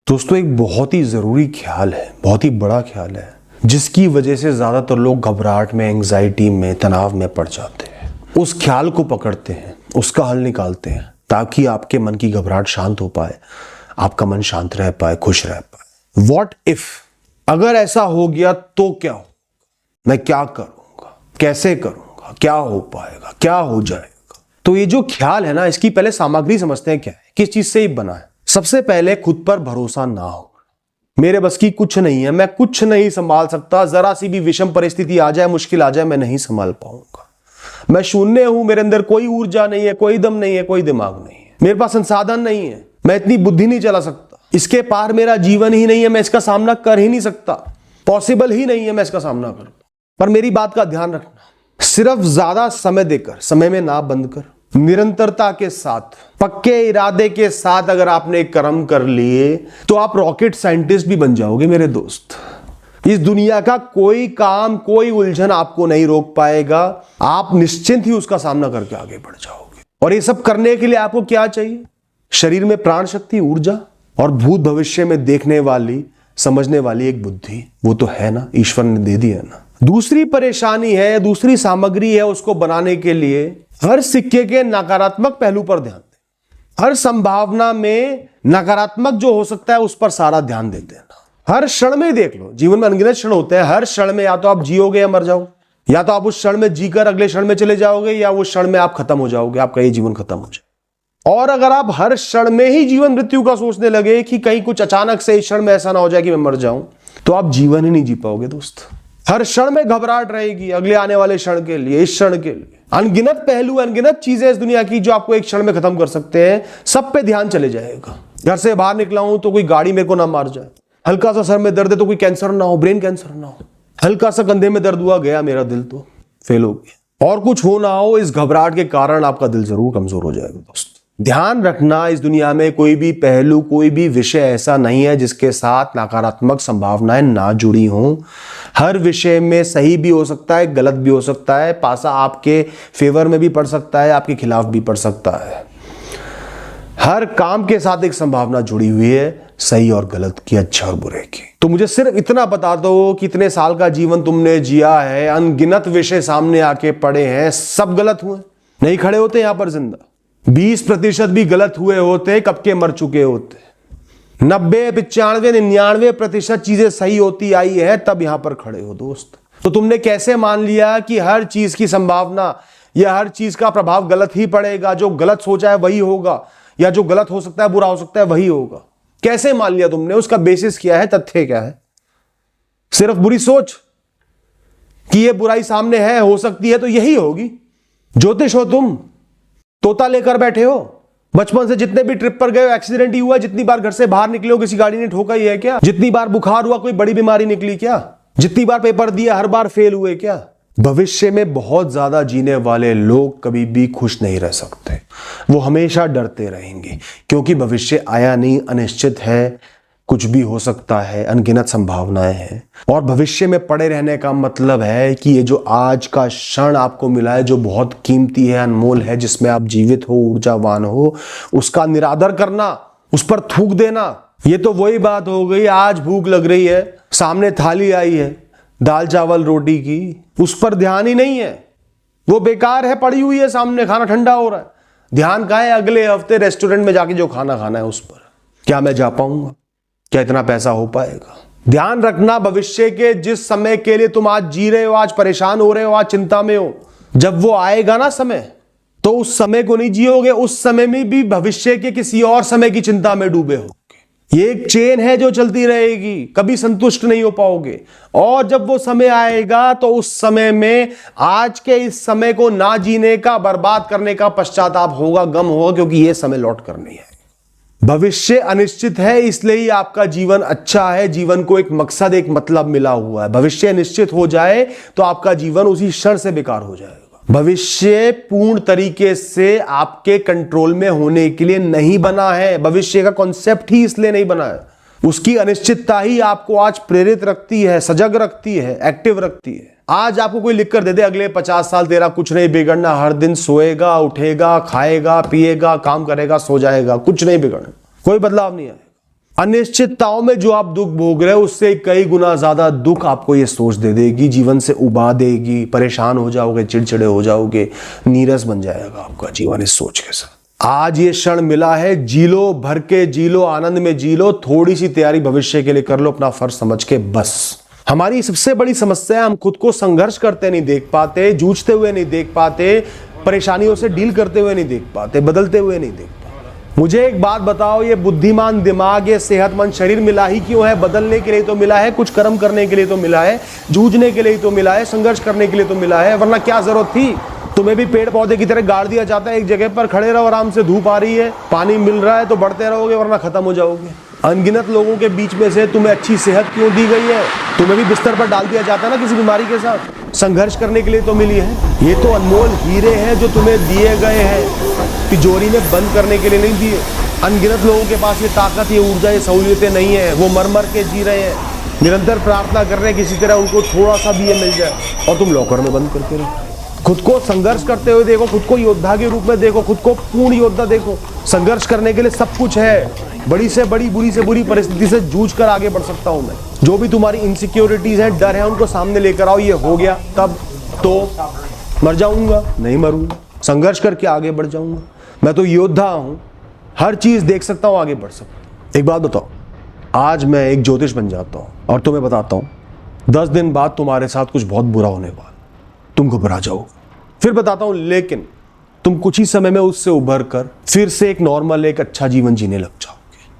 दोस्तों, एक बहुत ही ज़रूरी ख्याल है, बहुत ही बड़ा ख्याल है, जिसकी वजह से ज़्यादातर लोग घबराहट में, एंग्जाइटी में, तनाव में पड़ जाते हैं। उस ख्याल को पकड़ते हैं, उसका हल निकालते हैं, ताकि आपके मन की घबराहट शांत हो पाए, आपका मन शांत रह पाए, खुश रह पाए। व्हाट इफ, अगर ऐसा हो गया तो क्या हो, मैं क्या करूँगा, कैसे करूँगा, क्या हो पाएगा, क्या हो जाएगा। तो ये जो ख्याल है ना, इसकी पहले सामग्री समझते हैं क्या है, किस चीज़ से ये बना है। सबसे पहले खुद पर भरोसा ना हो, मेरे बस की कुछ नहीं है, मैं कुछ नहीं संभाल सकता, जरा सी भी विषम परिस्थिति आ जाए, मुश्किल आ जाए, मैं नहीं संभाल पाऊंगा, मैं शून्य हूं, मेरे अंदर कोई ऊर्जा नहीं है, कोई दम नहीं है, कोई दिमाग नहीं है, मेरे पास संसाधन नहीं है, मैं इतनी बुद्धि नहीं चला सकता, इसके पार मेरा जीवन ही नहीं है, मैं इसका सामना कर ही नहीं सकता, पॉसिबल ही नहीं है मैं इसका सामना कर। पर मेरी बात का ध्यान रखना, सिर्फ ज्यादा समय देकर, समय में ना बंद कर, निरंतरता के साथ, पक्के इरादे के साथ अगर आपने कर्म कर लिए तो आप रॉकेट साइंटिस्ट भी बन जाओगे मेरे दोस्त। इस दुनिया का कोई काम, कोई उलझन आपको नहीं रोक पाएगा, आप निश्चिंत ही उसका सामना करके आगे बढ़ जाओगे। और ये सब करने के लिए आपको क्या चाहिए? शरीर में प्राण शक्ति, ऊर्जा, और भूत भविष्य में देखने वाली, समझने वाली एक बुद्धि, वो तो है ना, ईश्वर ने दे दी है ना। दूसरी परेशानी है, दूसरी सामग्री है, उसको बनाने के लिए हर सिक्के के नकारात्मक पहलू पर ध्यान दें, हर संभावना में नकारात्मक जो हो सकता है उस पर सारा ध्यान देते हैं ना। हर क्षण में देख लो, जीवन में अनगिनत क्षण होते हैं, हर क्षण में या तो आप जियोगे या मर जाओगे, या तो आप उस क्षण में जीकर अगले क्षण में चले जाओगे, या उस क्षण में आप खत्म हो जाओगे, आपका ये जीवन खत्म हो जाए। और अगर आप हर क्षण में ही जीवन मृत्यु का सोचने लगे कि कहीं कुछ अचानक से इस क्षण में ऐसा ना हो जाए कि मैं मर जाऊं, तो आप जीवन ही नहीं जी पाओगे दोस्त। हर क्षण में घबराहट रहेगी अगले आने वाले क्षण के लिए, इस क्षण के लिए। अनगिनत पहलू, अनगिनत चीजें इस दुनिया की जो आपको एक क्षण में खत्म कर सकते हैं, सब पे ध्यान चले जाएगा। घर से बाहर निकला हूं तो कोई गाड़ी मेरे को ना मार जाए, हल्का सा सर में दर्द है तो कोई कैंसर ना हो, ब्रेन कैंसर ना हो, हल्का सा कंधे में दर्द हुआ, गया मेरा दिल तो फेल हो गया। और कुछ हो ना हो, इस घबराहट के कारण आपका दिल जरूर कमजोर हो जाएगा दोस्त। ध्यान रखना, इस दुनिया में कोई भी पहलू, कोई भी विषय ऐसा नहीं है जिसके साथ नकारात्मक संभावनाएं ना जुड़ी हों। हर विषय में सही भी हो सकता है, गलत भी हो सकता है, पासा आपके फेवर में भी पड़ सकता है, आपके खिलाफ भी पड़ सकता है। हर काम के साथ एक संभावना जुड़ी हुई है, सही और गलत की, अच्छा और बुरे की। तो मुझे सिर्फ इतना बता दो कि इतने साल का जीवन तुमने जिया है, अनगिनत विषय सामने आके पड़े हैं, सब गलत हुए, नहीं खड़े होते यहां पर जिंदा। 20% भी गलत हुए होते, कब के मर चुके होते। 90, 95, 99% चीजें सही होती आई है, तब यहां पर खड़े हो दोस्त। तो तुमने कैसे मान लिया कि हर चीज की संभावना या हर चीज का प्रभाव गलत ही पड़ेगा, जो गलत सोचा है वही होगा, या जो गलत हो सकता है, बुरा हो सकता है, वही होगा। कैसे मान लिया तुमने? उसका बेसिस क्या है, तथ्य क्या है? सिर्फ बुरी सोच कि ये बुराई सामने है, हो सकती है, तो यही होगी। ज्योतिष हो तुम, तोता लेकर बैठे हो, बचपन से जितने भी ट्रिप पर गए एक्सीडेंट ही हुआ, जितनी बार घर से बाहर निकले हो किसी गाड़ी ने ठोका ही है क्या? जितनी बार बुखार हुआ कोई बड़ी बीमारी निकली क्या? जितनी बार पेपर दिया हर बार फेल हुए क्या? भविष्य में बहुत ज्यादा जीने वाले लोग कभी भी खुश नहीं रह सकते, वो हमेशा डरते रहेंगे, क्योंकि भविष्य आया नहीं, अनिश्चित है, कुछ भी हो सकता है, अनगिनत संभावनाएं हैं। और भविष्य में पड़े रहने का मतलब है कि ये जो आज का क्षण आपको मिला है, जो बहुत कीमती है, अनमोल है, जिसमें आप जीवित हो, ऊर्जावान हो, उसका निरादर करना, उस पर थूक देना। ये तो वही बात हो गई, आज भूख लग रही है, सामने थाली आई है दाल चावल रोटी की, उस पर ध्यान ही नहीं है, वो बेकार है, पड़ी हुई है सामने, खाना ठंडा हो रहा है, ध्यान कहाँ है अगले हफ्ते रेस्टोरेंट में जाके जो खाना खाना है उस पर। क्या मैं जा पाऊंगा? क्या इतना पैसा हो पाएगा? ध्यान रखना, भविष्य के जिस समय के लिए तुम आज जी रहे हो, आज परेशान हो रहे हो, आज चिंता में हो, जब वो आएगा ना समय, तो उस समय को नहीं जियोगे, उस समय में भी भविष्य के किसी और समय की चिंता में डूबे हो। ये एक चेन है जो चलती रहेगी, कभी संतुष्ट नहीं हो पाओगे। और जब वो समय आएगा तो उस समय में आज के इस समय को ना जीने का, बर्बाद करने का पश्चाताप होगा, गम होगा, क्योंकि ये समय लौट कर नहीं है। भविष्य अनिश्चित है, इसलिए ही आपका जीवन अच्छा है, जीवन को एक मकसद, एक मतलब मिला हुआ है। भविष्य निश्चित हो जाए तो आपका जीवन उसी क्षण से बेकार हो जाएगा। भविष्य पूर्ण तरीके से आपके कंट्रोल में होने के लिए नहीं बना है, भविष्य का कॉन्सेप्ट ही इसलिए नहीं बना है। उसकी अनिश्चितता ही आपको आज प्रेरित रखती है, सजग रखती है, एक्टिव रखती है। आज आपको कोई लिख कर दे दे अगले 50 साल तेरा कुछ नहीं बिगड़ना, हर दिन सोएगा, उठेगा, खाएगा, पिएगा, काम करेगा, सो जाएगा, कुछ नहीं बिगड़ना, कोई बदलाव नहीं आएगा। अनिश्चितताओं में जो आप दुख भोग रहे हो उससे कई गुना ज्यादा दुख आपको ये सोच दे देगी, जीवन से उबा देगी, परेशान हो जाओगे, चिड़चिड़े हो जाओगे, नीरस बन जाएगा आपका जीवन इस सोच के साथ। आज ये क्षण मिला है, जी लो, भर के जी लो, आनंद में जी लो, थोड़ी सी तैयारी भविष्य के लिए कर लो अपना फर्ज समझ के बस। हमारी सबसे बड़ी समस्या है हम खुद को संघर्ष करते नहीं देख पाते, जूझते हुए नहीं देख पाते, परेशानियों से डील करते हुए नहीं देख पाते, बदलते हुए नहीं देख पाते। मुझे एक बात बताओ, ये बुद्धिमान दिमाग, ये सेहतमंद शरीर मिला ही क्यों है? बदलने के लिए तो मिला है, कुछ कर्म करने के लिए तो मिला है, जूझने के लिए तो मिला है, संघर्ष करने के लिए तो मिला है, वरना क्या जरूरत थी? तुम्हें भी पेड़ पौधे की तरह गाड़ दिया जाता है, एक जगह पर खड़े रहो, आराम से धूप आ रही है, पानी मिल रहा है तो बढ़ते रहोगे, वरना खत्म हो जाओगे। अनगिनत लोगों के बीच में से तुम्हें अच्छी सेहत क्यों दी गई है? तुम्हें भी बिस्तर पर डाल दिया जाता है ना किसी बीमारी के साथ, संघर्ष करने के लिए तो मिली है। ये तो अनमोल हीरे हैं जो तुम्हें दिए गए हैं, तिजोरी में बंद करने के लिए नहीं दिए। अनगिनत लोगों के पास ये ताकत, ये ऊर्जा, ये सहूलियतें नहीं है, वो मर मर के जी रहे हैं, निरंतर प्रार्थना कर रहे हैं किसी तरह उनको थोड़ा सा भी ये मिल जाए, और तुम लॉकर में बंद करके रहो। खुद को संघर्ष करते हुए देखो, खुद को योद्धा के रूप में देखो, खुद को पूर्ण योद्धा देखो। संघर्ष करने के लिए सब कुछ है, बड़ी से बड़ी, बुरी से बुरी परिस्थिति से जूझ कर आगे बढ़ सकता हूं मैं। जो भी तुम्हारी इनसिक्योरिटीज हैं, डर है, उनको सामने लेकर आओ। ये हो गया तब तो मर जाऊंगा, नहीं मरूंगा, संघर्ष करके आगे बढ़ जाऊंगा। मैं तो योद्धा हूं, हर चीज देख सकता हूं, आगे बढ़ सकता हूं। एक बात बताओ, आज मैं एक ज्योतिष बन जाता हूं और तुम्हें बताता हूं 10 दिन बाद तुम्हारे साथ कुछ बहुत बुरा होने वाला, तुम घबरा जाओ। फिर बताता हूं, लेकिन तुम कुछ ही समय में उससे उभर कर फिर से एक नॉर्मल, एक अच्छा जीवन जीने लग जाओगे।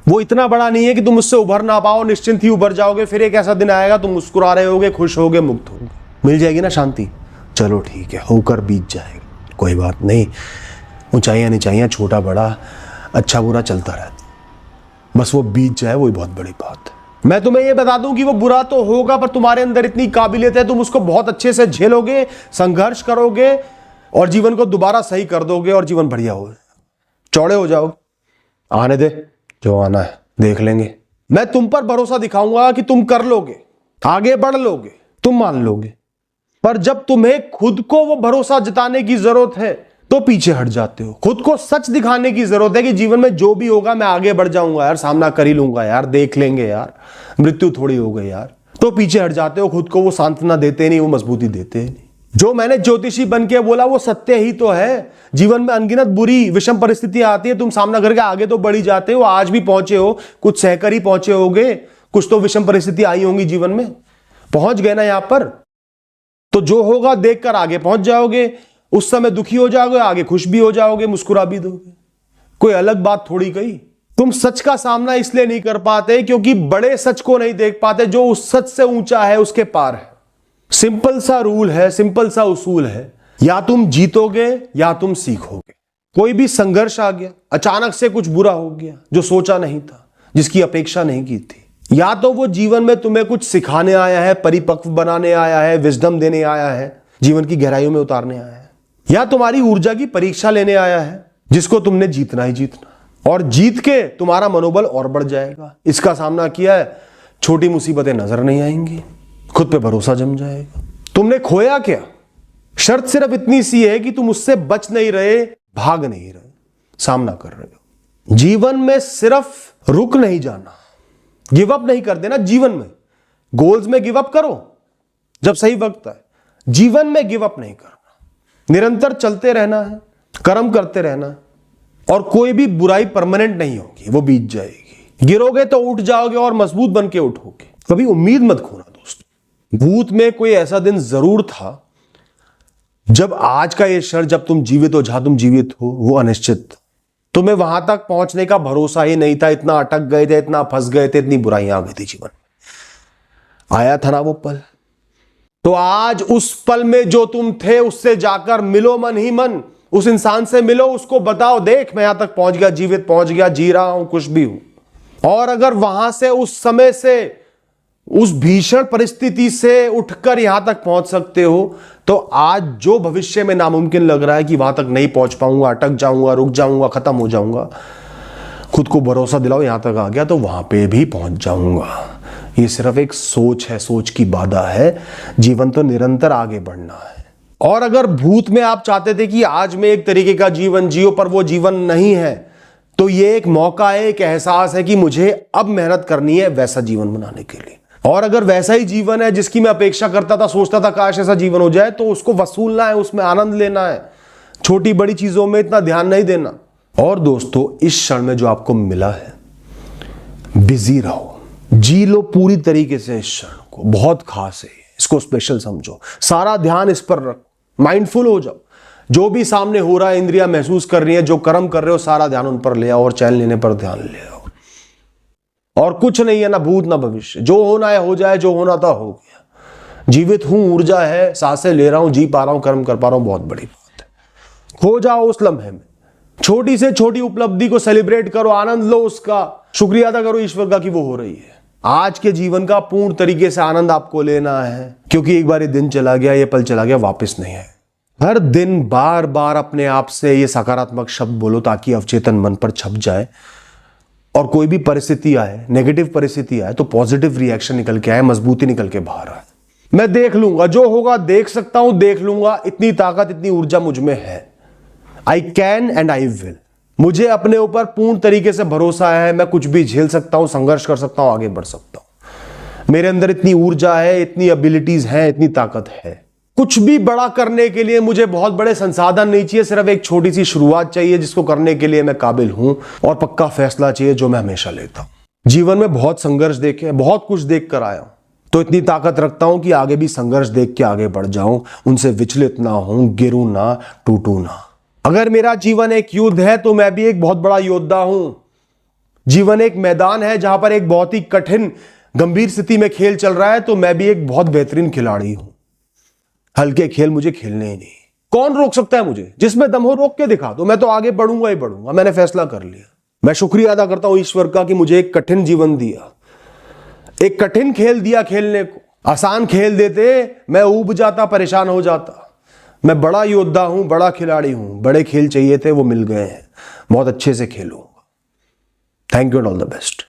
वो इतना बड़ा नहीं है कि तुम उससे उभर ना पाओ, निश्चिंत ही उभर जाओगे। फिर एक ऐसा दिन आएगा तुम मुस्कुरा रहे होगे, खुश होगे, मुक्त होगे, मिल जाएगी ना शांति। चलो ठीक है, होकर बीत जाएगा, कोई बात नहीं। ऊंचाइयां नीचाइयां, छोटा बड़ा, अच्छा बुरा चलता रहता, बस वो बीत जाए, वही बहुत बड़ी बात है। मैं तुम्हें ये बता दूं कि वो बुरा तो होगा, पर तुम्हारे अंदर इतनी काबिलियत है, तुम उसको बहुत अच्छे से झेलोगे, संघर्ष करोगे और जीवन को दोबारा सही कर दोगे और जीवन बढ़िया हो, चौड़े हो जाओगे। आने दे, जो आना है देख लेंगे। मैं तुम पर भरोसा दिखाऊंगा कि तुम कर लोगे, आगे बढ़ लोगे, तुम मान लोगे। पर जब तुम्हें खुद को वो भरोसा जताने की जरूरत है तो पीछे हट जाते हो। खुद को सच दिखाने की जरूरत है कि जीवन में जो भी होगा मैं आगे बढ़ जाऊंगा यार, सामना कर ही लूंगा यार, देख लेंगे यार, मृत्यु थोड़ी हो गई यार, तो पीछे हट जाते हो। खुद को वो सांत्वना देते नहीं, वो मजबूती देते नहीं। जो मैंने ज्योतिषी बन के बोला वो सत्य ही तो है। जीवन में अनगिनत बुरी विषम परिस्थितियां आती है, तुम सामना करके आगे तो बढ़ी जाते हो। आज भी पहुंचे हो, कुछ सहकर ही पहुंचे होगे, कुछ तो विषम परिस्थिति आई होंगी जीवन में, पहुंच गए ना यहां पर, तो जो होगा देखकर आगे पहुंच जाओगे। उस समय दुखी हो जाओगे, आगे खुश भी हो जाओगे, मुस्कुरा भी दोगे, कोई अलग बात थोड़ी कही। तुम सच का सामना इसलिए नहीं कर पाते क्योंकि बड़े सच को नहीं देख पाते जो उस सच से ऊंचा है, उसके पार है। सिंपल सा रूल है, सिंपल सा उसूल है, या तुम जीतोगे या तुम सीखोगे। कोई भी संघर्ष आ गया, अचानक से कुछ बुरा हो गया जो सोचा नहीं था, जिसकी अपेक्षा नहीं की थी, या तो वो जीवन में तुम्हें कुछ सिखाने आया है, परिपक्व बनाने आया है, विजडम देने आया है, जीवन की गहराइयों में उतारने आया है, या तुम्हारी ऊर्जा की परीक्षा लेने आया है जिसको तुमने जीतना ही जीतना, और जीत के तुम्हारा मनोबल और बढ़ जाएगा। इसका सामना किया है, छोटी मुसीबतें नजर नहीं आएंगी, खुद पे भरोसा जम जाएगा। तुमने खोया क्या? शर्त सिर्फ इतनी सी है कि तुम उससे बच नहीं रहे, भाग नहीं रहे, सामना कर रहे हो। जीवन में सिर्फ रुक नहीं जाना, गिव अप नहीं कर देना। जीवन में गोल्स में गिव अप करो जब सही वक्त है, जीवन में गिव अप नहीं करना। निरंतर चलते रहना है, कर्म करते रहना है, और कोई भी बुराई परमानेंट नहीं होगी, वो बीत जाएगी। गिरोगे तो उठ जाओगे और मजबूत बन के उठोगे। कभी उम्मीद मत खोना दोस्तों। भूत में कोई ऐसा दिन जरूर था जब आज का ये क्षण, जब तुम जीवित हो, जहां तुम जीवित हो, वो अनिश्चित। तुम्हें वहां तक पहुंचने का भरोसा ही नहीं था, इतना अटक गए थे, इतना फंस गए थे, इतनी बुराइयां आ गई थी जीवन में। आया था ना वो पल, तो आज उस पल में जो तुम थे उससे जाकर मिलो, मन ही मन उस इंसान से मिलो, उसको बताओ, देख मैं यहां तक पहुंच गया, जीवित पहुंच गया, जी रहा हूं, कुछ भी हूं। और अगर वहां से, उस समय से, उस भीषण परिस्थिति से उठकर यहां तक पहुंच सकते हो, तो आज जो भविष्य में नामुमकिन लग रहा है कि वहां तक नहीं पहुंच पाऊंगा, अटक जाऊंगा, रुक जाऊंगा, खत्म हो जाऊंगा, खुद को भरोसा दिलाओ, यहां तक आ गया तो वहां पे भी पहुंच जाऊंगा। ये सिर्फ एक सोच है, सोच की बाधा है। जीवन तो निरंतर आगे बढ़ना है। और अगर भूत में आप चाहते थे कि आज में एक तरीके का जीवन जियो, पर वो जीवन नहीं है, तो ये एक मौका है, एक एहसास है कि मुझे अब मेहनत करनी है वैसा जीवन बनाने के लिए। और अगर वैसा ही जीवन है जिसकी मैं अपेक्षा करता था, सोचता था काश ऐसा जीवन हो जाए, तो उसको वसूलना है, उसमें आनंद लेना है, छोटी बड़ी चीजों में इतना ध्यान नहीं देना। और दोस्तों, इस क्षण में जो आपको मिला है, बिजी रहो, जी लो पूरी तरीके से इस क्षण को, बहुत खास है, इसको स्पेशल समझो, सारा ध्यान इस पर रख, माइंडफुल हो जाओ। जो भी सामने हो रहा है, इंद्रियां महसूस कर रही हैं, जो कर्म कर रहे हो, सारा ध्यान उन पर ले आओ और चैन लेने पर ध्यान ले आओ। और कुछ नहीं है, ना भूत ना भविष्य, जो होना है हो जाए, जो होना था हो गया। जीवित हूं, ऊर्जा है, सांसें ले रहा हूं, जी पा रहा हूं, कर्म कर पा रहा हूं, बहुत बड़ी बात है। खो जाओ उस लम्हे में, छोटी से छोटी उपलब्धि को सेलिब्रेट करो, आनंद लो, उसका शुक्रिया अदा करो ईश्वर का कि वो हो रही है। आज के जीवन का पूर्ण तरीके से आनंद आपको लेना है, क्योंकि एक बार ये दिन चला गया, ये पल चला गया, वापस नहीं है। हर दिन बार बार अपने आप से ये सकारात्मक शब्द बोलो ताकि अवचेतन मन पर छप जाए, और कोई भी परिस्थिति आए, नेगेटिव परिस्थिति आए, तो पॉजिटिव रिएक्शन निकल के आए, मजबूती निकल के बाहर आए। मैं देख लूंगा, जो होगा देख सकता हूं, देख लूंगा, इतनी ताकत, इतनी ऊर्जा मुझ में है। I can and I will. मुझे अपने ऊपर पूर्ण तरीके से भरोसा है, मैं कुछ भी झेल सकता हूं, संघर्ष कर सकता हूं, आगे बढ़ सकता हूं। मेरे अंदर इतनी ऊर्जा है, इतनी एबिलिटीज हैं, इतनी ताकत है। कुछ भी बड़ा करने के लिए मुझे बहुत बड़े संसाधन नहीं चाहिए, सिर्फ एक छोटी सी शुरुआत चाहिए जिसको करने के लिए मैं काबिल हूं, और पक्का फैसला चाहिए जो मैं हमेशा लेता हूं। जीवन में बहुत संघर्ष देखे, बहुत कुछ देख कर आया हूं, तो इतनी ताकत रखता हूं कि आगे भी संघर्ष देख के आगे बढ़ जाऊं, उनसे विचलित ना हूं, गिरूं ना, टूटूं ना। अगर मेरा जीवन एक युद्ध है तो मैं भी एक बहुत बड़ा योद्धा हूं। जीवन एक मैदान है जहां पर एक बहुत ही कठिन गंभीर स्थिति में खेल चल रहा है, तो मैं भी एक बहुत बेहतरीन खिलाड़ी हूं। हल्के खेल मुझे खेलने ही नहीं। कौन रोक सकता है मुझे? जिसमें दम हो रोक के दिखा दो, मैं तो आगे बढ़ूंगा ही बढ़ूंगा, मैंने फैसला कर लिया। मैं शुक्रिया अदा करता हूं ईश्वर का कि मुझे एक कठिन जीवन दिया, एक कठिन खेल दिया खेलने को। आसान खेल देते मैं ऊब जाता, परेशान हो जाता। मैं बड़ा योद्धा हूं, बड़ा खिलाड़ी हूं, बड़े खेल चाहिए थे, वो मिल गए हैं, बहुत अच्छे से खेलूंगा। Thank you and all the best.